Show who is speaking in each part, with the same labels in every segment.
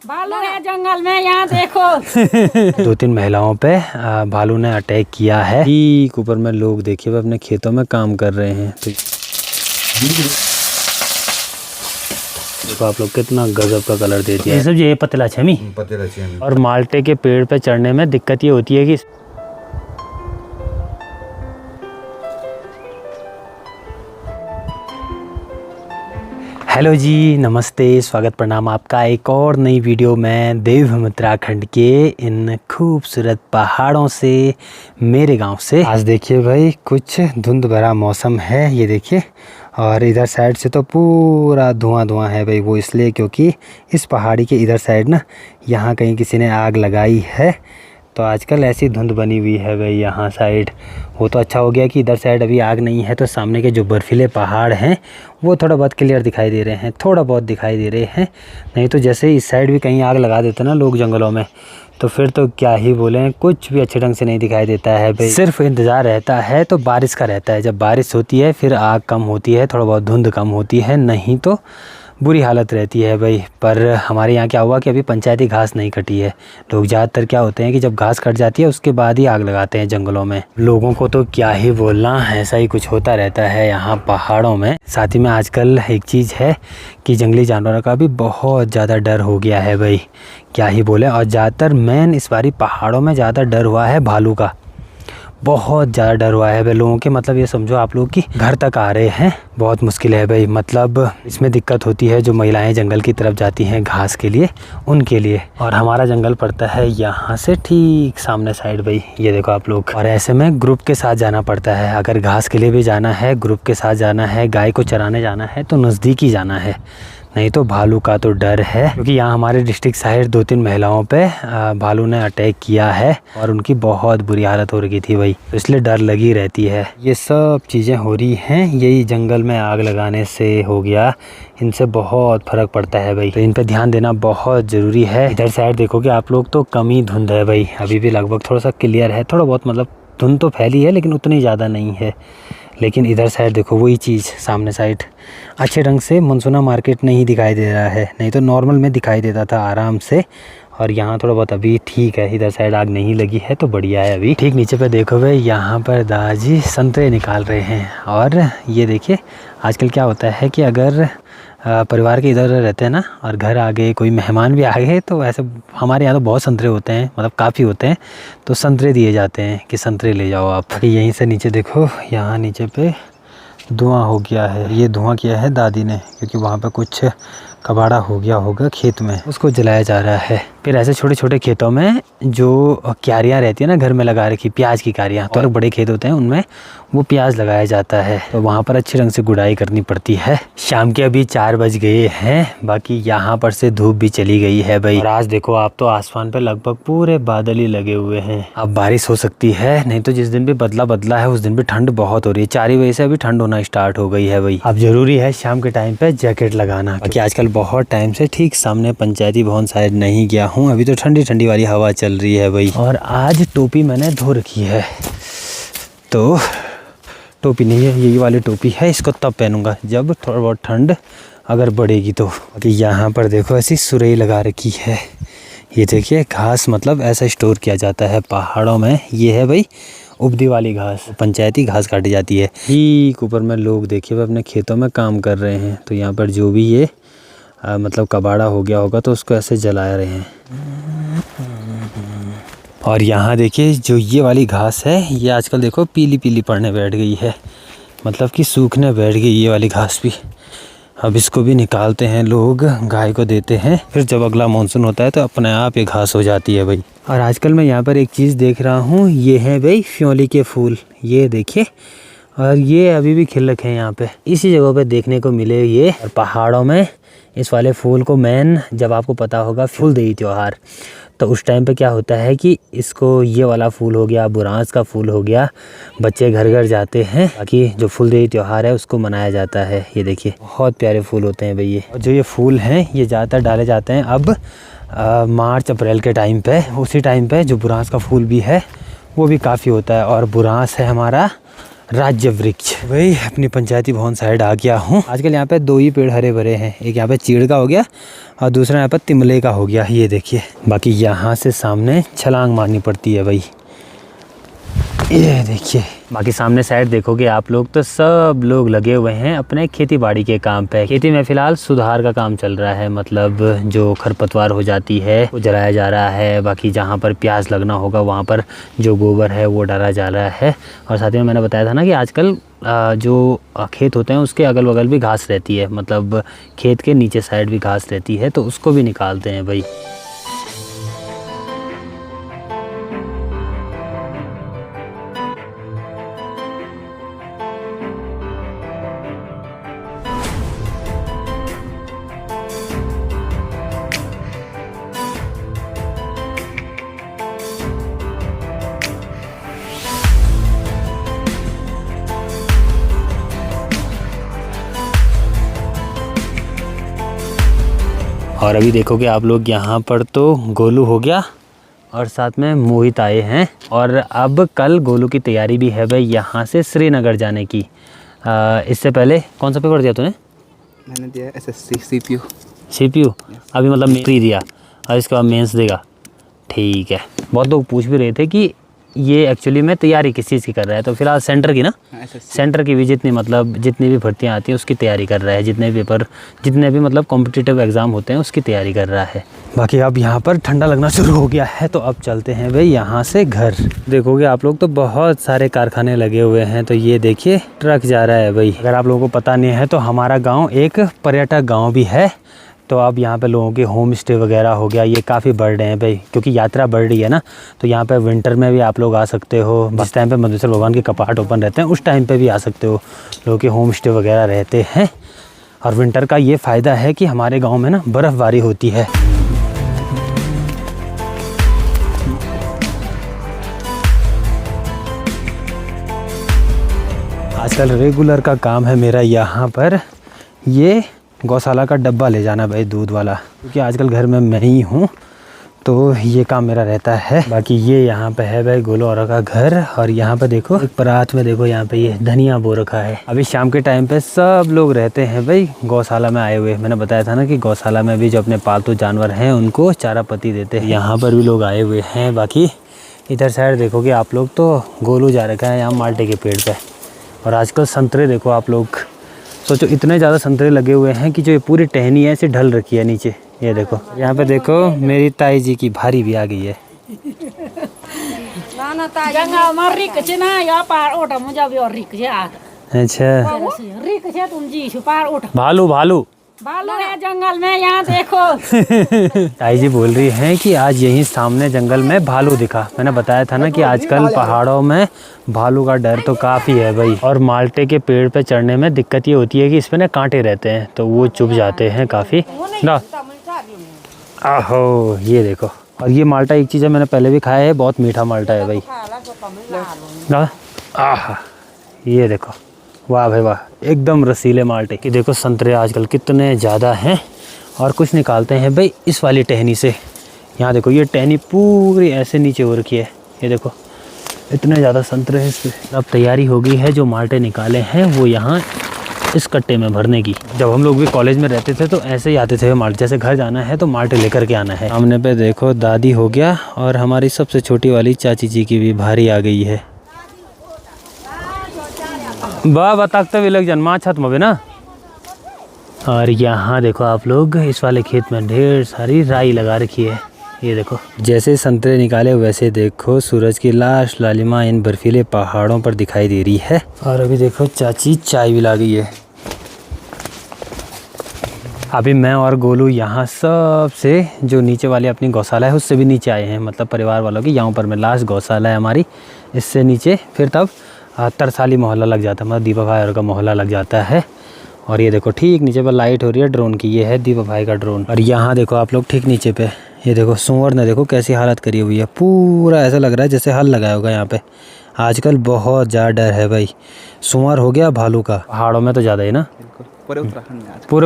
Speaker 1: भालू है जंगल में, यहाँ देखो।
Speaker 2: 2-3 महिलाओं पे भालू ने अटैक किया है। ठीक ऊपर में लोग देखिए वो अपने खेतों में काम कर रहे हैं। तो देखो आप लोग कितना गजब का कलर दे दिया है। सब ये पतला छमी और माल्टे के पेड़ पे चढ़ने में दिक्कत ये होती है कि हेलो जी, नमस्ते, स्वागत प्रणाम आपका एक और नई वीडियो में देवभूमि उत्तराखंड के इन खूबसूरत पहाड़ों से, मेरे गांव से। आज देखिए भाई कुछ धुंध भरा मौसम है, ये देखिए। और इधर साइड से तो पूरा धुआं धुआं है भाई। वो इसलिए क्योंकि इस पहाड़ी के इधर साइड ना यहाँ कहीं किसी ने आग लगाई है, तो आजकल ऐसी धुंध बनी हुई है भाई यहाँ साइड। वो तो अच्छा हो गया कि इधर साइड अभी आग नहीं है, तो सामने के जो बर्फीले पहाड़ हैं वो थोड़ा बहुत क्लियर दिखाई दे रहे हैं, थोड़ा बहुत दिखाई दे रहे हैं। नहीं तो जैसे इस साइड भी कहीं आग लगा देते ना लोग जंगलों में, तो फिर तो क्या ही बोलें, कुछ भी अच्छे ढंग से नहीं दिखाई देता है भाई। सिर्फ इंतज़ार रहता है तो बारिश का रहता है। जब बारिश होती है फिर आग कम होती है, थोड़ा बहुत धुंध कम होती है, नहीं तो बुरी हालत रहती है भाई। पर हमारे यहाँ क्या हुआ कि अभी पंचायती घास नहीं कटी है। लोग ज़्यादातर क्या होते हैं कि जब घास कट जाती है उसके बाद ही आग लगाते हैं जंगलों में। लोगों को तो क्या ही बोलना, ऐसा ही कुछ होता रहता है यहाँ पहाड़ों में। साथ ही में आजकल एक चीज़ है कि जंगली जानवरों का भी बहुत ज़्यादा डर हो गया है भाई, क्या ही बोले। और ज़्यादातर मेन इस बारी पहाड़ों में ज़्यादा डर हुआ है भालू का, बहुत ज़्यादा डर हुआ है भाई लोगों के। मतलब ये समझो आप लोग कि घर तक आ रहे हैं, बहुत मुश्किल है भाई। मतलब इसमें दिक्कत होती है जो महिलाएं जंगल की तरफ जाती हैं घास के लिए, उनके लिए। और हमारा जंगल पड़ता है यहाँ से ठीक सामने साइड भाई, ये देखो आप लोग। और ऐसे में ग्रुप के साथ जाना पड़ता है। अगर घास के लिए भी जाना है, ग्रुप के साथ जाना है, गाय को चराने जाना है तो नज़दीक ही जाना है, नहीं तो भालू का तो डर है। क्योंकि यहाँ हमारे डिस्ट्रिक्ट साइड 2-3 महिलाओं पे भालू ने अटैक किया है और उनकी बहुत बुरी हालत हो रही थी भाई, तो इसलिए डर लगी रहती है। ये सब चीज़ें हो रही हैं, यही जंगल में आग लगाने से हो गया। इनसे बहुत फ़र्क पड़ता है भाई, तो इन पे ध्यान देना बहुत ज़रूरी है। इधर साइड देखोगे आप लोग तो कम ही धुंध है भाई, अभी भी लगभग थोड़ा सा क्लियर है, थोड़ा बहुत मतलब धुंध तो फैली है लेकिन उतनी ज़्यादा नहीं है। लेकिन इधर साइड देखो वही चीज़, सामने साइड अच्छे ढंग से मनसुना मार्केट नहीं दिखाई दे रहा है, नहीं तो नॉर्मल में दिखाई देता था आराम से। और यहाँ थोड़ा बहुत अभी ठीक है, इधर साइड आग नहीं लगी है तो बढ़िया है अभी। ठीक नीचे पे देखो भाई, यहाँ पर दादाजी संतरे निकाल रहे हैं। और ये देखिए आजकल क्या होता है कि अगर परिवार के इधर रहते हैं ना और घर आ गए, कोई मेहमान भी आ गए, तो ऐसे हमारे यहाँ तो बहुत संतरे होते हैं, मतलब काफ़ी होते हैं, तो संतरे दिए जाते हैं कि संतरे ले जाओ आप। यहीं से नीचे देखो, यहाँ नीचे पे धुआं हो गया है। ये धुआं किया है दादी ने, क्योंकि वहाँ पे कुछ कबाड़ा हो गया होगा खेत में, उसको जलाया जा रहा है। फिर ऐसे छोटे छोटे खेतों में जो क्यारियाँ रहती है ना घर में लगा रखी, प्याज की क्यारियाँ, तो बड़े खेत होते हैं उनमें वो प्याज लगाया जाता है, तो वहाँ पर अच्छे रंग से गुड़ाई करनी पड़ती है। शाम के अभी 4 बज गए हैं, बाकी यहाँ पर से धूप भी चली गई है भाई। और आज देखो आप तो आसमान पे लगभग पूरे बादल ही लगे हुए हैं। अब बारिश हो सकती है, नहीं तो जिस दिन भी बदला है उस दिन भी ठंड बहुत हो रही है। 4 बजे से अभी ठंड होना स्टार्ट हो गई है भाई। अब जरूरी है शाम के टाइम पे जैकेट लगाना, क्योंकि आजकल बहुत टाइम से ठीक सामने पंचायती भवन साइड नहीं गया हूँ। अभी तो ठंडी ठंडी वाली हवा चल रही है भाई। और आज टोपी मैंने धो रखी है, तो टोपी नहीं है, यही वाली टोपी है, इसको तब पहनूंगा जब थोड़ा बहुत ठंड अगर बढ़ेगी तो। कि यहाँ पर देखो ऐसी सुरई लगा रखी है, ये देखिए घास, मतलब ऐसा स्टोर किया जाता है पहाड़ों में। ये है भाई उबदी वाली घास, पंचायती घास काटी जाती है। ठीक ऊपर में लोग देखिए अपने खेतों में काम कर रहे हैं, तो यहाँ पर जो भी ये मतलब कबाड़ा हो गया होगा तो उसको ऐसे जला रहे हैं। और यहाँ देखिए जो ये वाली घास है, ये आजकल देखो पीली पीली पड़ने बैठ गई है, मतलब कि सूखने बैठ गई ये वाली घास भी। अब इसको भी निकालते हैं लोग, गाय को देते हैं, फिर जब अगला मानसून होता है तो अपने आप ये घास हो जाती है भाई। और आजकल मैं यहाँ पर एक चीज़ देख रहा हूँ, ये है भाई फ्योली के फूल, ये देखिए। और ये अभी भी खिल रखे हैं यहाँ पे, इसी जगह पे देखने को मिले ये। और पहाड़ों में इस वाले फूल को मेन, जब आपको पता होगा फूलदेई त्योहार, तो उस टाइम पे क्या होता है कि इसको, ये वाला फूल हो गया, बुरांस का फूल हो गया, बच्चे घर घर जाते हैं, बाकी जो फूलदेई त्योहार है उसको मनाया जाता है। ये देखिए बहुत प्यारे फूल होते हैं भाई ये। और जो ये फूल हैं ये ज़्यादातर डाले जाते हैं अब मार्च अप्रैल के टाइम पे। उसी टाइम पे जो बुरांस का फूल भी है वो भी काफ़ी होता है। और बुरांस है हमारा राज्य वृक्ष। भाई अपनी पंचायती भवन साइड आ गया हूँ। आजकल यहाँ पे 2 ही पेड़ हरे भरे हैं, एक यहाँ पे चीड़ का हो गया और दूसरा यहाँ पे तिमले का हो गया, ये देखिए। बाकी यहाँ से सामने छलांग मारनी पड़ती है भाई, ये देखिए। बाकी सामने साइड देखोगे आप लोग तो सब लोग लगे हुए हैं अपने खेती बाड़ी के काम पे। खेती में फिलहाल सुधार का काम चल रहा है, मतलब जो खरपतवार हो जाती है वो जलाया जा रहा है। बाकी जहाँ पर प्याज लगना होगा वहाँ पर जो गोबर है वो डाला जा रहा है। और साथ में मैंने बताया था ना कि आजकल जो खेत होते हैं उसके अगल बगल भी घास रहती है, मतलब खेत के नीचे साइड भी घास रहती है, तो उसको भी निकालते हैं भाई। और अभी देखोगे आप लोग यहाँ पर तो गोलू हो गया और साथ में मोहित आए हैं। और अब कल गोलू की तैयारी भी है भाई यहाँ से श्रीनगर जाने की। इससे पहले कौन सा पेपर दिया तूने?
Speaker 3: मैंने दिया SSC
Speaker 2: CPU अभी मतलब प्री दिया और इसके बाद मेंस देगा। ठीक है। बहुत लोग पूछ भी रहे थे कि ये एक्चुअली में तैयारी किस चीज़ की कर रहा है, तो फिलहाल सेंटर की ना, सेंटर की भी जितनी भी भर्तियाँ आती हैं उसकी तैयारी कर रहा है, जितने भी मतलब कॉम्पिटिटिव एग्ज़ाम होते हैं उसकी तैयारी कर रहा है। बाकी अब यहाँ पर ठंडा लगना शुरू हो गया है, तो अब चलते हैं भाई यहाँ से घर। देखोगे आप लोग तो बहुत सारे कारखाने लगे हुए हैं, तो ये देखिए ट्रक जा रहा है भाई। अगर आप लोगों को पता नहीं है तो हमारा गाँव एक पर्यटक गाँव भी है, तो अब यहाँ पे लोगों के होम स्टे वगैरह हो गया, ये काफ़ी बढ़ रहे हैं भाई, क्योंकि यात्रा बढ़ रही है ना। तो यहाँ पे विंटर में भी आप लोग आ सकते हो, जिस टाइम पे मधुसूदन भगवान के कपाट ओपन रहते हैं उस टाइम पे भी आ सकते हो। लोगों के होम स्टे वगैरह रहते हैं। और विंटर का ये फ़ायदा है कि हमारे गाँव में ना बर्फ़बारी होती है। आजकल रेगुलर का काम है मेरा यहाँ पर ये गौशाला का डब्बा ले जाना भाई, दूध वाला, क्योंकि आजकल घर में मैं ही हूँ तो ये काम मेरा रहता है। बाकी ये यहाँ पे है भाई गोलू और का घर। और यहाँ पे देखो एक परात में देखो यहाँ पे ये धनिया बो रखा है। अभी शाम के टाइम पे सब लोग रहते हैं भाई गौशाला में आए हुए। मैंने बताया था ना कि गौशाला में भी जो अपने पालतू जानवर हैं उनको चारा पत्ती देते हैं, यहाँ पर भी लोग आए हुए हैं। बाकी इधर साइड देखोगे आप लोग तो गोलू जा रखा है यहाँ माल्टे के पेड़ पर। और आजकल संतरे देखो आप लोग, सोचो इतने ज़्यादा संतरे लगे हुए हैं कि जो ये पूरी टहनी है ऐसे ढल रखी है नीचे। ये देखो यहाँ पे देखो मेरी ताई जी की भारी भी आ गई है। अच्छा भालू भालू
Speaker 1: है जंगल में, यहाँ देखो।
Speaker 2: ताई जी बोल रही हैं कि आज यहीं सामने जंगल में भालू दिखा। मैंने बताया था ना कि आजकल पहाड़ों में भालू का डर तो काफ़ी है भाई। और माल्टे के पेड़ पे चढ़ने में दिक्कत ये होती है कि इसमें ना कांटे रहते हैं, तो वो चुभ जाते हैं काफ़ी ना। आहो ये देखो। और ये माल्टा एक चीज़ है मैंने पहले भी खाया है, बहुत मीठा माल्टा है भाई ना। आह ये देखो, वाह भाई वाह, एकदम रसीले माल्टे की। देखो संतरे आजकल कितने ज़्यादा हैं। और कुछ निकालते हैं भाई इस वाली टहनी से। यहाँ देखो ये टहनी पूरी ऐसे नीचे हो रखी है, ये देखो इतने ज़्यादा संतरे हैं इसमें। अब तैयारी हो गई है, जो माल्टे निकाले हैं वो यहाँ इस कट्टे में भरने की। जब हम लोग भी कॉलेज में रहते थे तो ऐसे ही आते थे माल्टे, जैसे घर जाना है तो माल्टे लेकर के आना है। सामने पे देखो दादी हो गया और हमारी सबसे छोटी वाली चाची जी की भी भारी आ गई है। बाबा तख्त भी लग जन्मा छत में ना। और यहाँ देखो आप लोग इस वाले खेत में ढेर सारी राई लगा रखी है। ये देखो जैसे संतरे निकाले वैसे देखो सूरज की लाश लालिमा इन बर्फीले पहाड़ों पर दिखाई दे रही है। और अभी देखो चाची चाय भी ला गई है। अभी मैं और गोलू यहाँ सबसे जो नीचे वाली अपनी गौशाला है उससे भी नीचे आए हैं, मतलब परिवार वालों की यहाँ पर में लास्ट गौशाला है हमारी। इससे नीचे फिर तब तरसाली मोहल्ला लग जाता है, मतलब दीपक भाई का मोहल्ला लग जाता है। और ये देखो ठीक नीचे पर लाइट हो रही है ड्रोन की, ये है दीपक भाई का ड्रोन। और यहाँ देखो आप लोग ठीक नीचे पे ये देखो सूअर ने देखो कैसी हालत करी हुई है, पूरा ऐसा लग रहा है जैसे हल लगाया होगा यहाँ पे। आजकल बहुत ज़्यादा डर है भाई, सूअर हो गया भालू का। पहाड़ों में तो ज़्यादा है ना, पूरे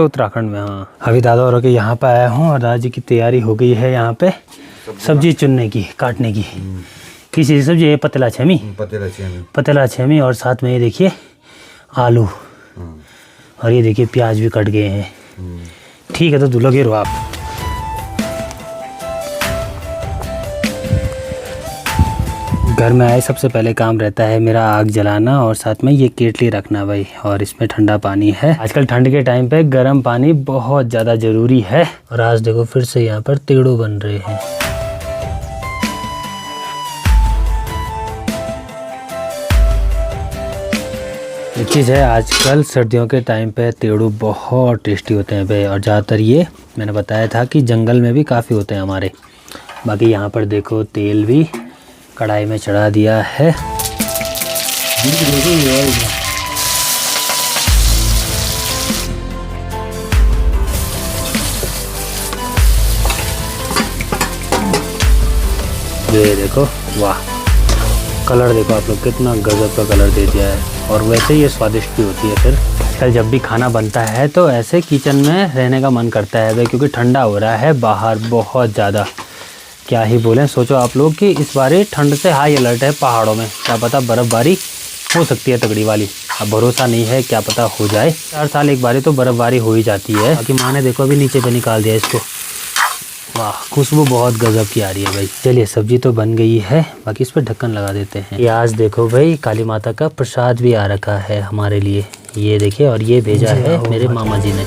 Speaker 2: उत्तराखंड में। हाँ अभी दादा और के यहाँ पे आया हूँ और दादाजी की तैयारी हो गई है यहाँ पे सब्जी चुनने की, काटने की। किस चीज़ की सब्जी है? पतेला छेमी, पतेला छेमी, और साथ में ये देखिए आलू, और ये देखिए प्याज भी कट गए हैं। ठीक है, तो लगे रहो आप। घर में आए सबसे पहले काम रहता है मेरा आग जलाना और साथ में ये केटली रखना भाई, और इसमें ठंडा पानी है। आजकल ठंड के टाइम पे गर्म पानी बहुत ज़्यादा ज़रूरी है। और आज देखो फिर से यहाँ पर तेड़ो बन रहे हैं। एक चीज़ है, आजकल सर्दियों के टाइम पे तेड़ो बहुत टेस्टी होते हैं भाई, और ज़्यादातर ये मैंने बताया था कि जंगल में भी काफ़ी होते हैं हमारे। बाकी यहाँ पर देखो तेल भी कढ़ाई में चढ़ा दिया है। ये देखो, वाह, कलर देखो आप लोग, कितना गजब का कलर दे दिया है। और वैसे ये स्वादिष्ट भी होती है। फिर आजकल जब भी खाना बनता है तो ऐसे किचन में रहने का मन करता है भाई, क्योंकि ठंडा हो रहा है बाहर बहुत ज़्यादा। क्या ही बोलें, सोचो आप लोग कि इस बार ठंड से हाई अलर्ट है पहाड़ों में। क्या पता बर्फ़बारी हो सकती है तगड़ी वाली, अब भरोसा नहीं है, क्या पता हो जाए। 4 साल एक बारी तो बर्फ़बारी हो ही जाती है। बाकी माँ ने देखो अभी नीचे पे निकाल दिया इसको। वाह, खुशबू बहुत गजब की आ रही है भाई। चलिए सब्जी तो बन गई है, बाकी इस पर ढक्कन लगा देते हैं। ये आज देखो भाई काली माता का प्रसाद भी आ रखा है हमारे लिए, ये देखिए, और ये भेजा है मेरे मामा जी ने।